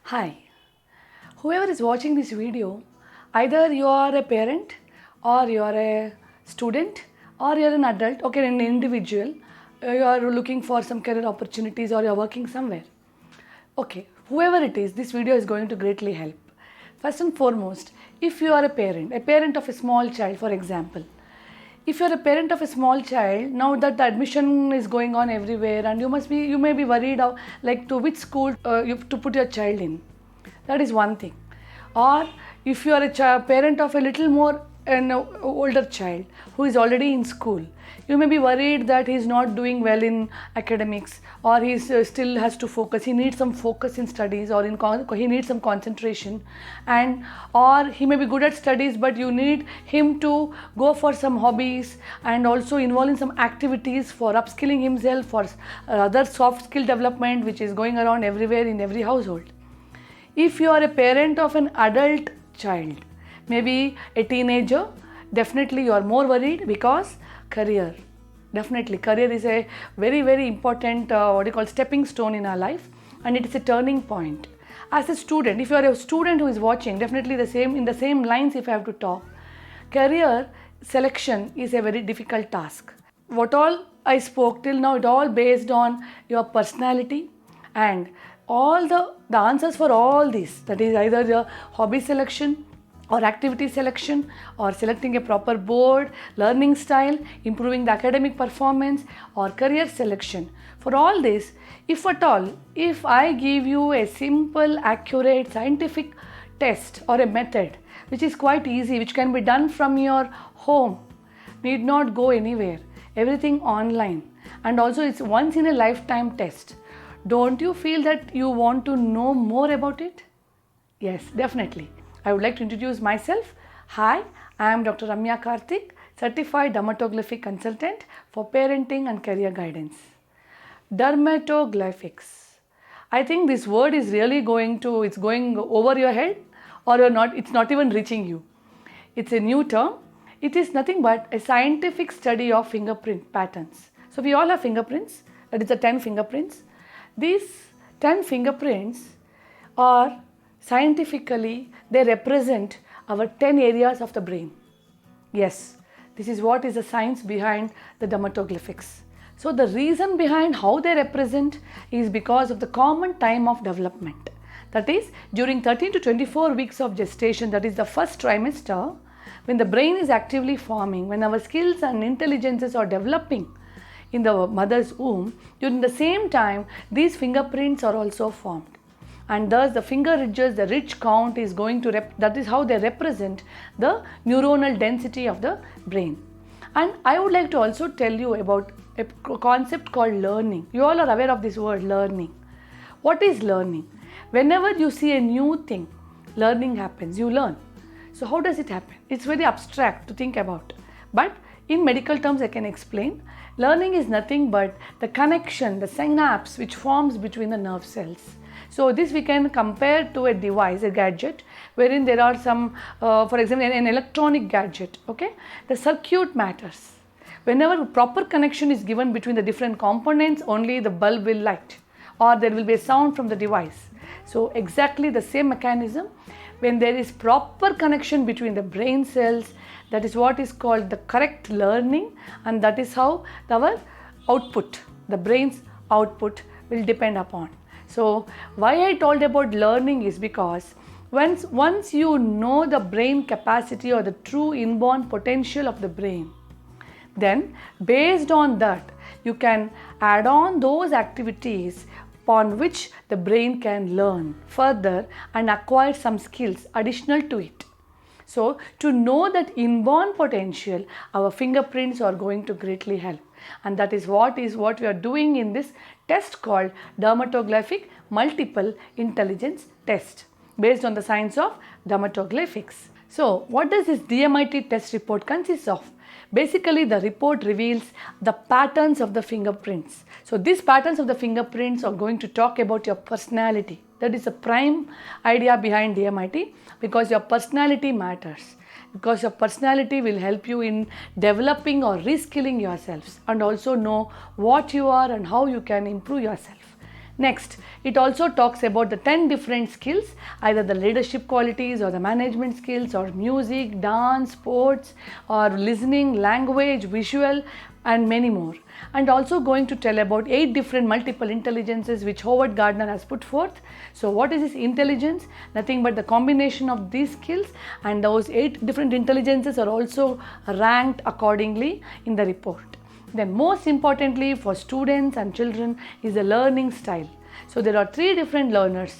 Hi, whoever is watching this video, either you are a parent or you are a student or you are an adult, okay, an individual, you are looking for some career opportunities or you are working somewhere. Okay, whoever it is, this video is going to greatly help. First and foremost, if you are a parent of a small child, for example, if you are a parent of a small child, now that the admission is going on everywhere and you may be worried of like to which school you have to put your child in. That is one thing. Or if you are a parent of a little more an older child who is already in school, you may be worried that he is not doing well in academics, or he still has to focus. He needs some focus in studies, or he needs some concentration, and or he may be good at studies, but you need him to go for some hobbies and also involve in some activities for upskilling himself, for other soft skill development which is going around everywhere in every household. If you are a parent of an adult child, maybe a teenager, definitely you are more worried because career. Definitely, career is a very important stepping stone in our life, and it is a turning point. As a student, if you are a student who is watching, definitely in the same lines if I have to talk, career selection is a very difficult task. What all I spoke till now, it all based on your personality and all the answers for all this, that is either your hobby selection or activity selection or selecting a proper board, learning style, improving the academic performance or career selection. For all this, if at all, if I give you a simple, accurate, scientific test or a method which is quite easy, which can be done from your home, need not go anywhere, everything online, and also it's once in a lifetime test. Don't you feel that you want to know more about it? Yes, definitely. I would like to introduce myself. Hi, I am Dr. Ramya Karthik, Certified Dermatoglyphic Consultant for Parenting and Career Guidance. Dermatoglyphics. I think this word is really it's going over your head, or it's not even reaching you. It's a new term. It is nothing but a scientific study of fingerprint patterns. So we all have fingerprints, that is the 10 fingerprints. These 10 fingerprints are scientifically, they represent our 10 areas of the brain. Yes, this is what is the science behind the dermatoglyphics. So the reason behind how they represent is because of the common time of development. That is, during 13 to 24 weeks of gestation, that is the first trimester, when the brain is actively forming, when our skills and intelligences are developing in the mother's womb, during the same time, these fingerprints are also formed. And thus the finger ridges, the ridge count is going to, that is how they represent the neuronal density of the brain. And I would like to also tell you about a concept called learning. You all are aware of this word, learning. What is learning? Whenever you see a new thing, learning happens, you learn. So how does it happen? It's very abstract to think about. But in medical terms, I can explain. Learning is nothing but the connection, the synapse which forms between the nerve cells. So this we can compare to a device, a gadget, wherein there are some, for example, an electronic gadget, okay? The circuit matters. Whenever proper connection is given between the different components, only the bulb will light, or there will be a sound from the device. So exactly the same mechanism, when there is proper connection between the brain cells, that is what is called the correct learning, and that is how our output, the brain's output, will depend upon. So why I told about learning is because once you know the brain capacity or the true inborn potential of the brain, then based on that you can add on those activities upon which the brain can learn further and acquire some skills additional to it. So to know that inborn potential, our fingerprints are going to greatly help. And that is what we are doing in this test called dermatoglyphic multiple intelligence test based on the science of dermatoglyphics. So what does this DMIT test report consist of? Basically, the report reveals the patterns of the fingerprints. So these patterns of the fingerprints are going to talk about your personality. That is the prime idea behind DMIT, because your personality matters. Because your personality will help you in developing or reskilling yourselves and also know what you are and how you can improve yourself. Next, it also talks about the 10 different skills, either the leadership qualities or the management skills or music, dance, sports or listening, language, visual and many more. And also going to tell about 8 different multiple intelligences which Howard Gardner has put forth. So what is this intelligence? Nothing but the combination of these skills, and those 8 different intelligences are also ranked accordingly in the report. Then most importantly for students and children is the learning style. So there are 3 different learners.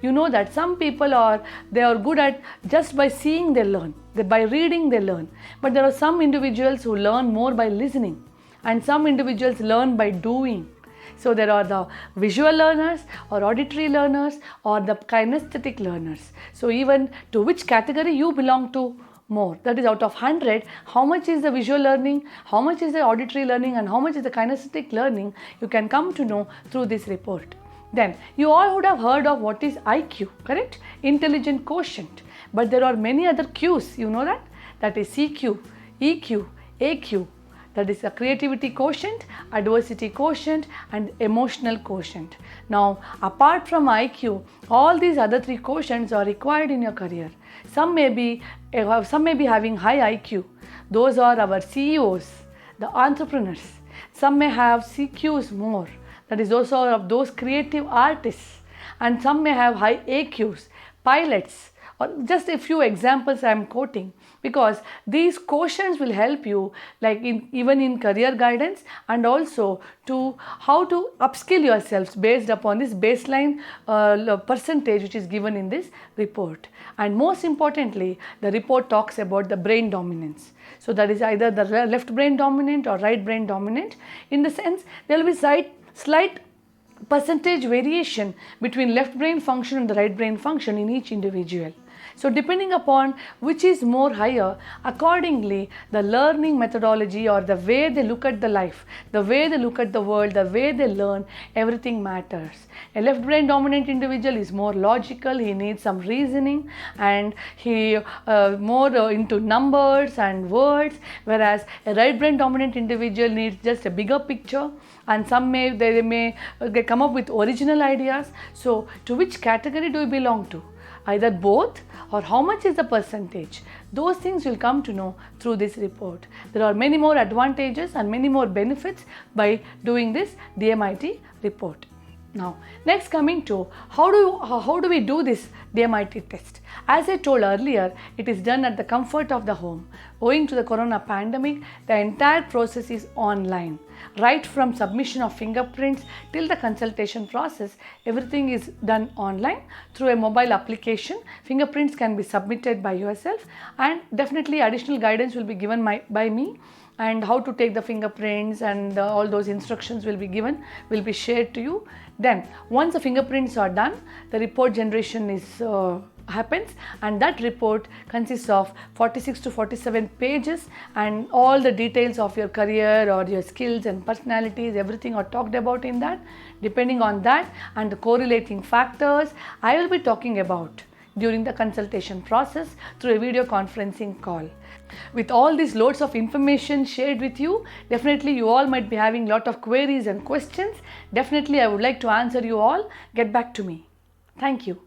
You know that some people are good at just by seeing they learn, by reading they learn. But there are some individuals who learn more by listening, and some individuals learn by doing. So there are the visual learners or auditory learners or the kinesthetic learners. So even to which category you belong to more, that is out of 100, how much is the visual learning, how much is the auditory learning and how much is the kinesthetic learning, you can come to know through this report. Then you all would have heard of what is IQ, correct? Intelligent quotient. But there are many other Qs, you know that? That is CQ, EQ, AQ. That is a creativity quotient, adversity quotient and emotional quotient. Now apart from IQ, all these other 3 quotients are required in your career. Some may be having high IQ. Those are our CEOs, the entrepreneurs. Some may have CQs more. That is those are of those creative artists. And some may have high AQs, pilots. Or just a few examples I am quoting, because these quotients will help you like even in career guidance, and also to how to upskill yourselves based upon this baseline percentage which is given in this report. And most importantly, the report talks about the brain dominance. So that is either the left brain dominant or right brain dominant, in the sense there will be slight percentage variation between left brain function and the right brain function in each individual. So depending upon which is more higher, accordingly the learning methodology or the way they look at the life, the way they look at the world, the way they learn, everything matters. A left brain dominant individual is more logical, he needs some reasoning and he more into numbers and words, whereas a right brain dominant individual needs just a bigger picture, and they may come up with original ideas. So to which category do you belong to? Either both, or how much is the percentage? Those things you'll come to know through this report. There are many more advantages and many more benefits by doing this DMIT report. Now, next coming to how do we do this DMIT test? As I told earlier, it is done at the comfort of the home. Owing to the corona pandemic, the entire process is online. Right from submission of fingerprints till the consultation process, everything is done online through a mobile application. Fingerprints can be submitted by yourself, and definitely additional guidance will be given by me, and how to take the fingerprints and all those instructions will be shared to you. Then once the fingerprints are done, the report generation happens, and that report consists of 46 to 47 pages, and all the details of your career or your skills and personalities, everything are talked about in that. Depending on that and the correlating factors, I will be talking about during the consultation process through a video conferencing call. With all these loads of information shared with you, definitely you all might be having lot of queries and questions. Definitely I would like to answer you all. Get back to me. Thank you.